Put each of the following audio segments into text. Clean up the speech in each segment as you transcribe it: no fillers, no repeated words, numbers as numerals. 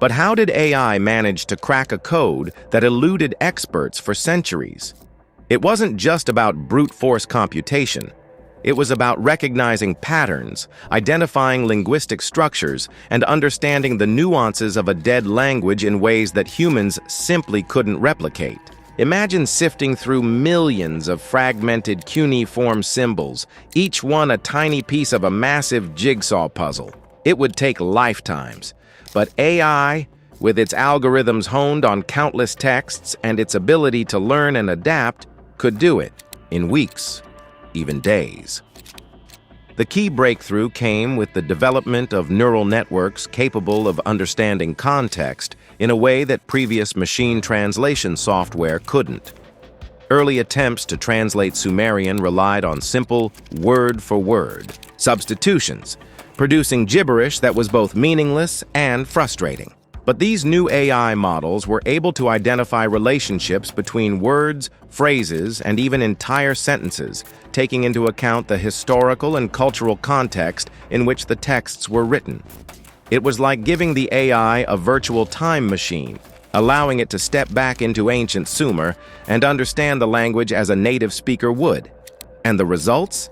But how did AI manage to crack a code that eluded experts for centuries? It wasn't just about brute force computation. It was about recognizing patterns, identifying linguistic structures, and understanding the nuances of a dead language in ways that humans simply couldn't replicate. Imagine sifting through millions of fragmented cuneiform symbols, each one a tiny piece of a massive jigsaw puzzle. It would take lifetimes. But AI, with its algorithms honed on countless texts and its ability to learn and adapt, could do it in weeks, even days. The key breakthrough came with the development of neural networks capable of understanding context in a way that previous machine translation software couldn't. Early attempts to translate Sumerian relied on simple word-for-word substitutions, producing gibberish that was both meaningless and frustrating. But these new AI models were able to identify relationships between words, phrases, and even entire sentences, taking into account the historical and cultural context in which the texts were written. It was like giving the AI a virtual time machine, allowing it to step back into ancient Sumer and understand the language as a native speaker would. And the results?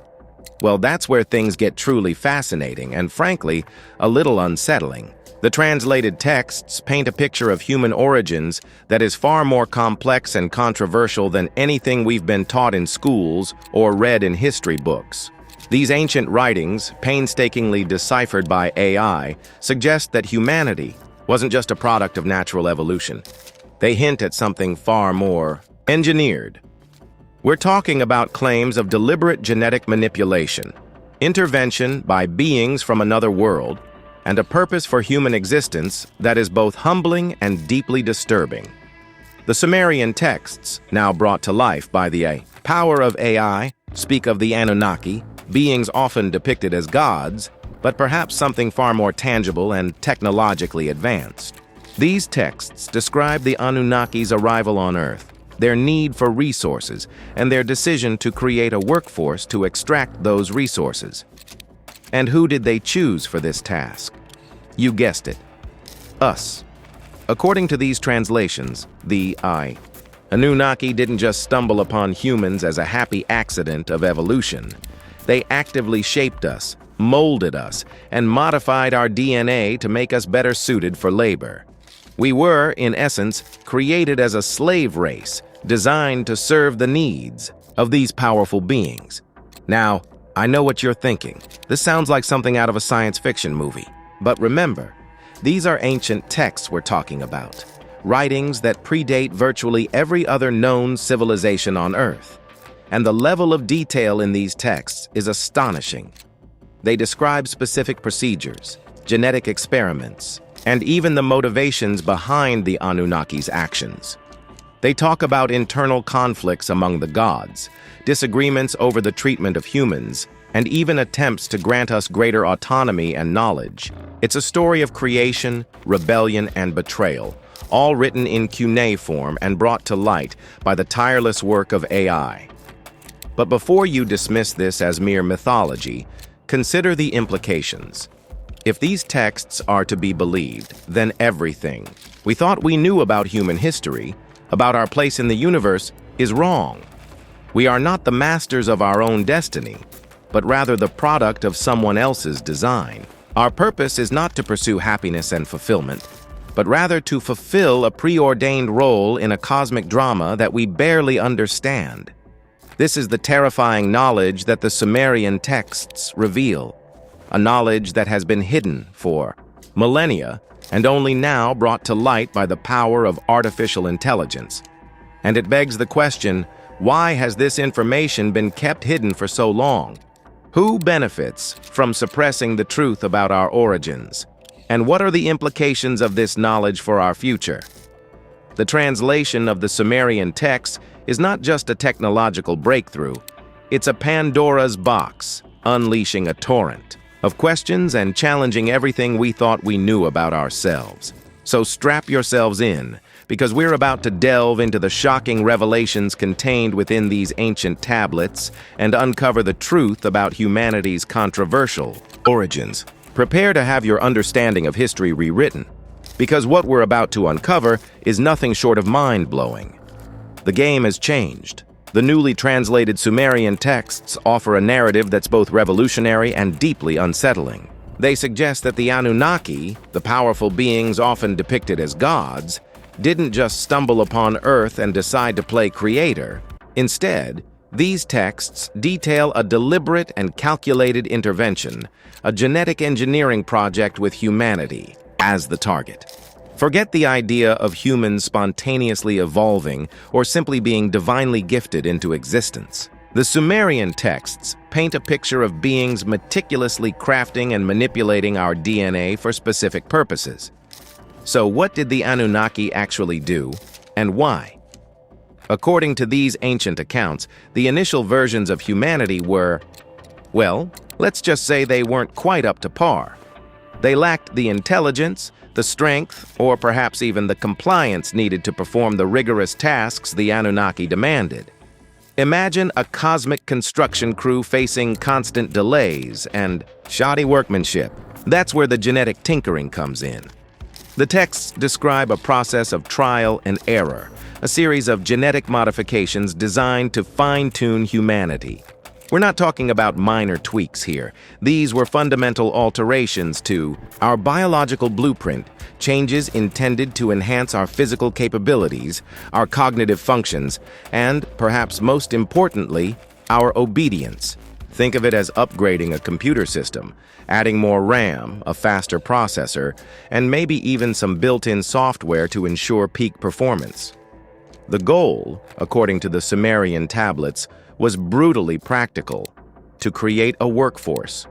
Well, that's where things get truly fascinating and, frankly, a little unsettling. The translated texts paint a picture of human origins that is far more complex and controversial than anything we've been taught in schools or read in history books. These ancient writings, painstakingly deciphered by AI, suggest that humanity wasn't just a product of natural evolution. They hint at something far more engineered. We're talking about claims of deliberate genetic manipulation, intervention by beings from another world, and a purpose for human existence that is both humbling and deeply disturbing. The Sumerian texts, now brought to life by the power of AI, speak of the Anunnaki, beings often depicted as gods, but perhaps something far more tangible and technologically advanced. These texts describe the Anunnaki's arrival on Earth, their need for resources, and their decision to create a workforce to extract those resources. And who did they choose for this task? You guessed it, us. According to these translations, the Anunnaki didn't just stumble upon humans as a happy accident of evolution. They actively shaped us, molded us, and modified our DNA to make us better suited for labor. We were, in essence, created as a slave race, designed to serve the needs of these powerful beings. Now, I know what you're thinking. This sounds like something out of a science fiction movie. But remember, these are ancient texts we're talking about, writings that predate virtually every other known civilization on Earth. And the level of detail in these texts is astonishing. They describe specific procedures, genetic experiments, and even the motivations behind the Anunnaki's actions. They talk about internal conflicts among the gods, disagreements over the treatment of humans, and even attempts to grant us greater autonomy and knowledge. It's a story of creation, rebellion, and betrayal, all written in cuneiform and brought to light by the tireless work of AI. But before you dismiss this as mere mythology, consider the implications. If these texts are to be believed, then everything we thought we knew about human history, about our place in the universe, is wrong. We are not the masters of our own destiny, but rather the product of someone else's design. Our purpose is not to pursue happiness and fulfillment, but rather to fulfill a preordained role in a cosmic drama that we barely understand. This is the terrifying knowledge that the Sumerian texts reveal, a knowledge that has been hidden for millennia and only now brought to light by the power of artificial intelligence. And it begs the question, why has this information been kept hidden for so long? Who benefits from suppressing the truth about our origins? And what are the implications of this knowledge for our future? The translation of the Sumerian texts is not just a technological breakthrough, it's a Pandora's box, unleashing a torrent of questions and challenging everything we thought we knew about ourselves. So strap yourselves in, because we're about to delve into the shocking revelations contained within these ancient tablets and uncover the truth about humanity's controversial origins. Prepare to have your understanding of history rewritten, because what we're about to uncover is nothing short of mind-blowing. The game has changed. The newly translated Sumerian texts offer a narrative that's both revolutionary and deeply unsettling. They suggest that the Anunnaki, the powerful beings often depicted as gods, didn't just stumble upon Earth and decide to play creator. Instead, these texts detail a deliberate and calculated intervention, a genetic engineering project with humanity as the target. Forget the idea of humans spontaneously evolving or simply being divinely gifted into existence. The Sumerian texts paint a picture of beings meticulously crafting and manipulating our DNA for specific purposes. So what did the Anunnaki actually do, and why? According to these ancient accounts, the initial versions of humanity were, well, let's just say they weren't quite up to par. They lacked the intelligence, the strength, or perhaps even the compliance needed to perform the rigorous tasks the Anunnaki demanded. Imagine a cosmic construction crew facing constant delays and shoddy workmanship. That's where the genetic tinkering comes in. The texts describe a process of trial and error, a series of genetic modifications designed to fine-tune humanity. We're not talking about minor tweaks here. These were fundamental alterations to our biological blueprint, changes intended to enhance our physical capabilities, our cognitive functions, and, perhaps most importantly, our obedience. Think of it as upgrading a computer system, adding more RAM, a faster processor, and maybe even some built-in software to ensure peak performance. The goal, according to the Sumerian tablets, was brutally practical: to create a workforce.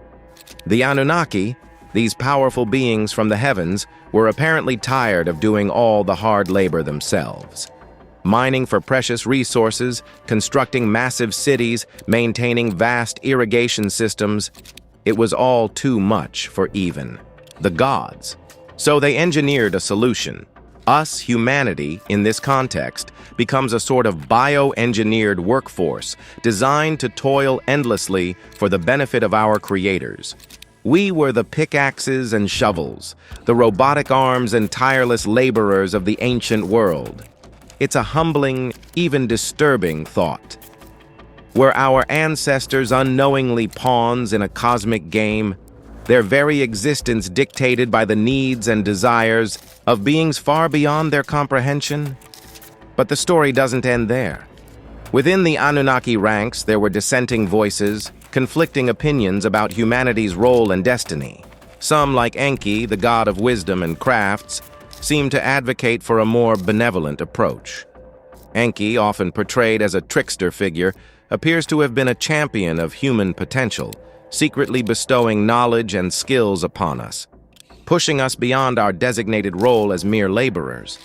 The Anunnaki, these powerful beings from the heavens, were apparently tired of doing all the hard labor themselves. Mining for precious resources, constructing massive cities, maintaining vast irrigation systems, it was all too much for even the gods. So they engineered a solution. Us, humanity, in this context, becomes a sort of bioengineered workforce designed to toil endlessly for the benefit of our creators. We were the pickaxes and shovels, the robotic arms and tireless laborers of the ancient world. It's a humbling, even disturbing thought. Were our ancestors unknowingly pawns in a cosmic game, their very existence dictated by the needs and desires of beings far beyond their comprehension? But the story doesn't end there. Within the Anunnaki ranks, there were dissenting voices, conflicting opinions about humanity's role and destiny. Some, like Enki, the god of wisdom and crafts, seemed to advocate for a more benevolent approach. Enki, often portrayed as a trickster figure, appears to have been a champion of human potential, secretly bestowing knowledge and skills upon us, pushing us beyond our designated role as mere laborers.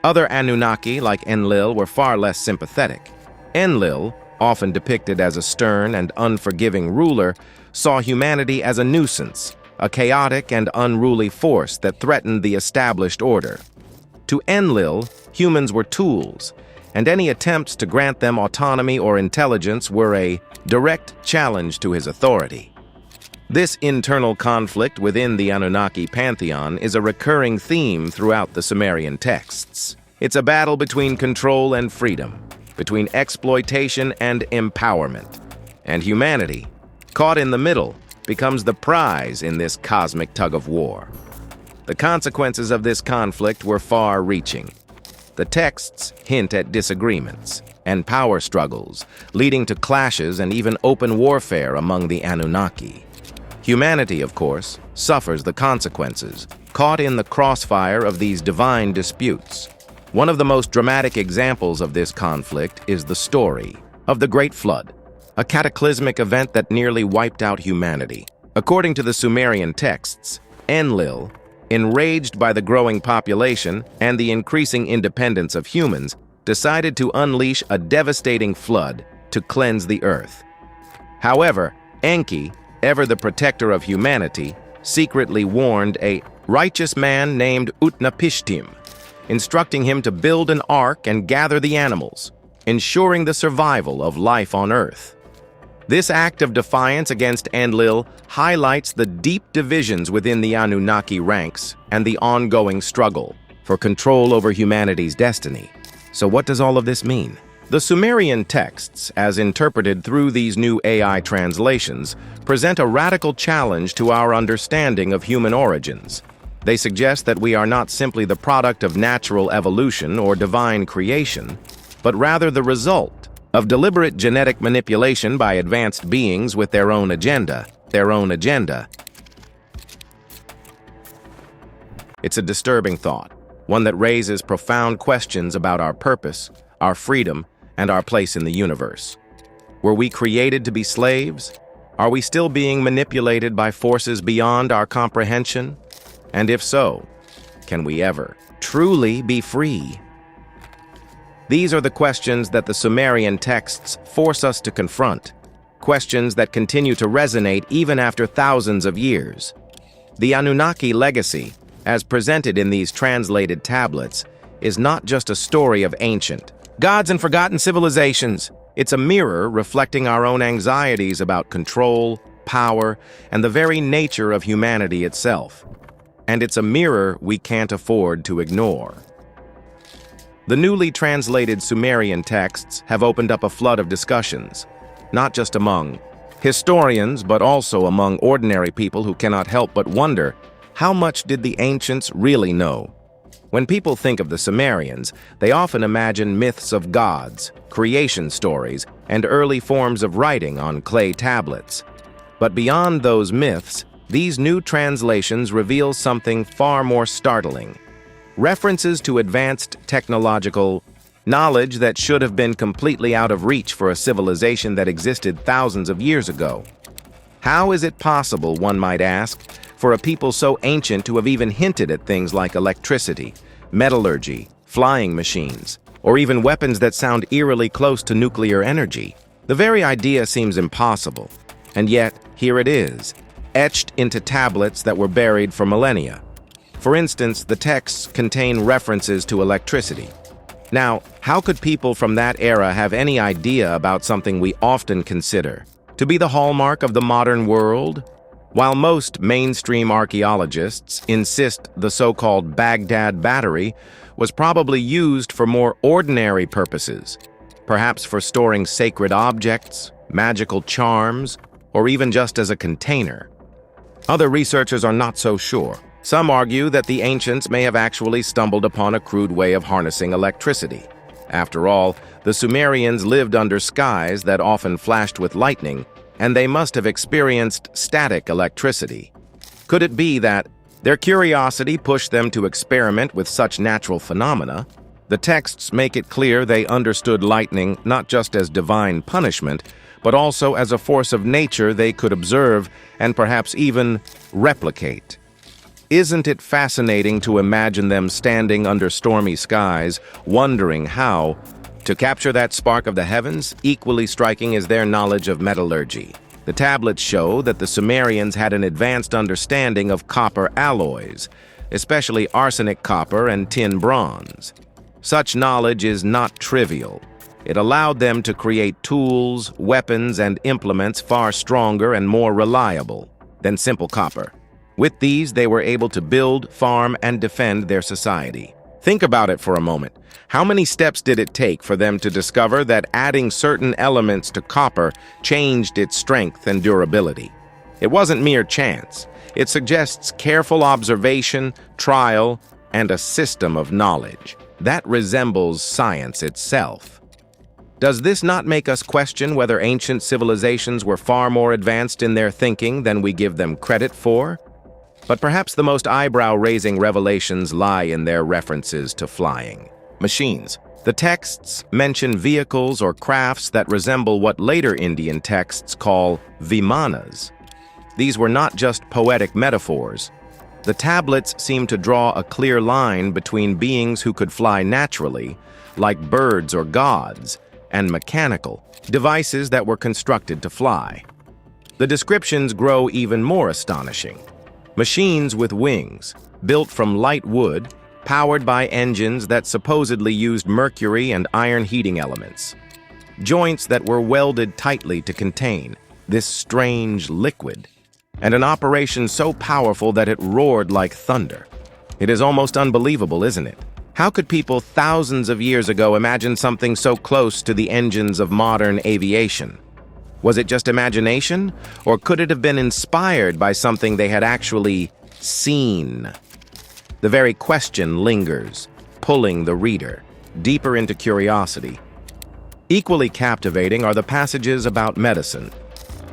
Other Anunnaki, like Enlil, were far less sympathetic. Enlil, often depicted as a stern and unforgiving ruler, saw humanity as a nuisance, a chaotic and unruly force that threatened the established order. To Enlil, humans were tools, and any attempts to grant them autonomy or intelligence were a direct challenge to his authority. This internal conflict within the Anunnaki pantheon is a recurring theme throughout the Sumerian texts. It's a battle between control and freedom, between exploitation and empowerment. And humanity, caught in the middle, becomes the prize in this cosmic tug-of-war. The consequences of this conflict were far-reaching. The texts hint at disagreements and power struggles, leading to clashes and even open warfare among the Anunnaki. Humanity, of course, suffers the consequences, caught in the crossfire of these divine disputes. One of the most dramatic examples of this conflict is the story of the Great Flood, a cataclysmic event that nearly wiped out humanity. According to the Sumerian texts, Enlil, enraged by the growing population and the increasing independence of humans, decided to unleash a devastating flood to cleanse the earth. However, Enki, ever the protector of humanity, secretly warned a righteous man named Utnapishtim, instructing him to build an ark and gather the animals, ensuring the survival of life on Earth. This act of defiance against Enlil highlights the deep divisions within the Anunnaki ranks and the ongoing struggle for control over humanity's destiny. So what does all of this mean? The Sumerian texts, as interpreted through these new AI translations, present a radical challenge to our understanding of human origins. They suggest that we are not simply the product of natural evolution or divine creation, but rather the result of deliberate genetic manipulation by advanced beings with their own agenda. It's a disturbing thought, one that raises profound questions about our purpose, our freedom, and our place in the universe. Were we created to be slaves? Are we still being manipulated by forces beyond our comprehension? And if so, can we ever truly be free? These are the questions that the Sumerian texts force us to confront, questions that continue to resonate even after thousands of years. The Anunnaki legacy, as presented in these translated tablets, is not just a story of ancient gods and forgotten civilizations. It's a mirror reflecting our own anxieties about control, power, and the very nature of humanity itself. And it's a mirror we can't afford to ignore. The newly translated Sumerian texts have opened up a flood of discussions, not just among historians, but also among ordinary people who cannot help but wonder, how much did the ancients really know? When people think of the Sumerians, they often imagine myths of gods, creation stories, and early forms of writing on clay tablets. But beyond those myths, these new translations reveal something far more startling. References to advanced technological knowledge that should have been completely out of reach for a civilization that existed thousands of years ago. How is it possible, one might ask, for a people so ancient to have even hinted at things like electricity, metallurgy, flying machines, or even weapons that sound eerily close to nuclear energy? The very idea seems impossible, and yet here it is, etched into tablets that were buried for millennia. For instance, the texts contain references to electricity. Now, how could people from that era have any idea about something we often consider to be the hallmark of the modern world? While most mainstream archaeologists insist the so-called Baghdad battery was probably used for more ordinary purposes, perhaps for storing sacred objects, magical charms, or even just as a container. Other researchers are not so sure. Some argue that the ancients may have actually stumbled upon a crude way of harnessing electricity. After all, the Sumerians lived under skies that often flashed with lightning, and they must have experienced static electricity. Could it be that their curiosity pushed them to experiment with such natural phenomena? The texts make it clear they understood lightning not just as divine punishment, but also as a force of nature they could observe and perhaps even replicate. Isn't it fascinating to imagine them standing under stormy skies, wondering how to capture that spark of the heavens? Equally striking is their knowledge of metallurgy. The tablets show that the Sumerians had an advanced understanding of copper alloys, especially arsenic copper and tin bronze. Such knowledge is not trivial. It allowed them to create tools, weapons, and implements far stronger and more reliable than simple copper. With these, they were able to build, farm, and defend their society. Think about it for a moment. How many steps did it take for them to discover that adding certain elements to copper changed its strength and durability? It wasn't mere chance. It suggests careful observation, trial, and a system of knowledge that resembles science itself. Does this not make us question whether ancient civilizations were far more advanced in their thinking than we give them credit for? But perhaps the most eyebrow-raising revelations lie in their references to flying machines. The texts mention vehicles or crafts that resemble what later Indian texts call vimanas. These were not just poetic metaphors. The tablets seem to draw a clear line between beings who could fly naturally, like birds or gods, and mechanical devices that were constructed to fly. The descriptions grow even more astonishing. Machines with wings, built from light wood, powered by engines that supposedly used mercury and iron heating elements. joints that were welded tightly to contain this strange liquid, and an operation so powerful that it roared like thunder. It is almost unbelievable, isn't it? How could people thousands of years ago imagine something so close to the engines of modern aviation? Was it just imagination, or could it have been inspired by something they had actually seen? The very question lingers, pulling the reader deeper into curiosity. Equally captivating are the passages about medicine.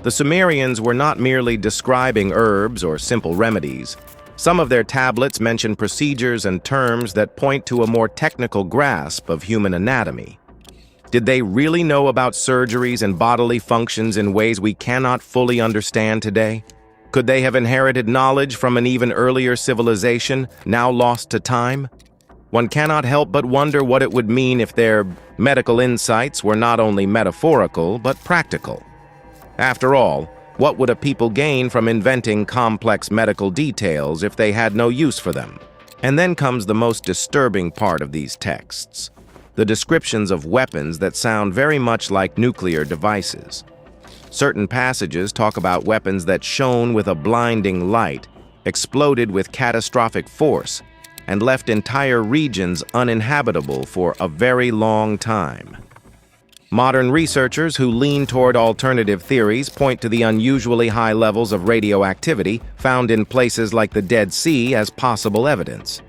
The Sumerians were not merely describing herbs or simple remedies. Some of their tablets mention procedures and terms that point to a more technical grasp of human anatomy. Did they really know about surgeries and bodily functions in ways we cannot fully understand today? Could they have inherited knowledge from an even earlier civilization, now lost to time? One cannot help but wonder what it would mean if their medical insights were not only metaphorical, but practical. After all, what would a people gain from inventing complex medical details if they had no use for them? And then comes the most disturbing part of these texts: the descriptions of weapons that sound very much like nuclear devices. Certain passages talk about weapons that shone with a blinding light, exploded with catastrophic force, and left entire regions uninhabitable for a very long time. Modern researchers who lean toward alternative theories point to the unusually high levels of radioactivity found in places like the Dead Sea as possible evidence.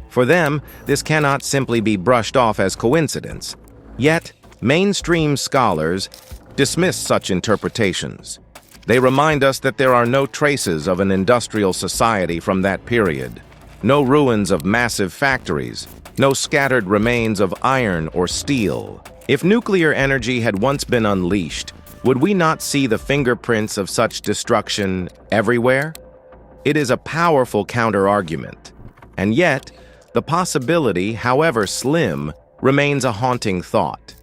For them, this cannot simply be brushed off as coincidence. Yet, mainstream scholars dismiss such interpretations. They remind us that there are no traces of an industrial society from that period, no ruins of massive factories, no scattered remains of iron or steel. If nuclear energy had once been unleashed, would we not see the fingerprints of such destruction everywhere? It is a powerful counter-argument, and yet, the possibility, however slim, remains a haunting thought.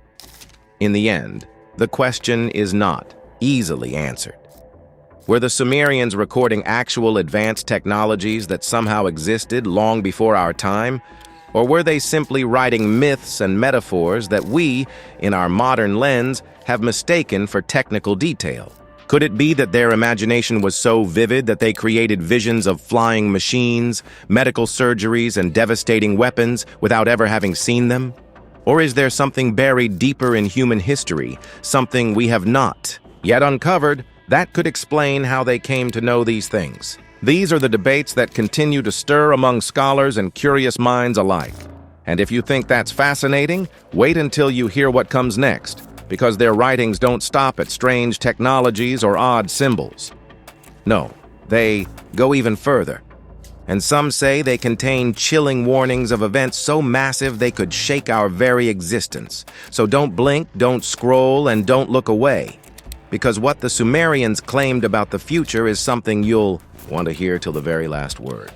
In the end, the question is not easily answered. Were the Sumerians recording actual advanced technologies that somehow existed long before our time? Or were they simply writing myths and metaphors that we, in our modern lens, have mistaken for technical detail? Could it be that their imagination was so vivid that they created visions of flying machines, medical surgeries, and devastating weapons without ever having seen them? Or is there something buried deeper in human history, something we have not yet uncovered, that could explain how they came to know these things? These are the debates that continue to stir among scholars and curious minds alike. And if you think that's fascinating, wait until you hear what comes next, because their writings don't stop at strange technologies or odd symbols. No, they go even further. And some say they contain chilling warnings of events so massive they could shake our very existence. So don't blink, don't scroll, and don't look away. Because what the Sumerians claimed about the future is something you'll want to hear till the very last word.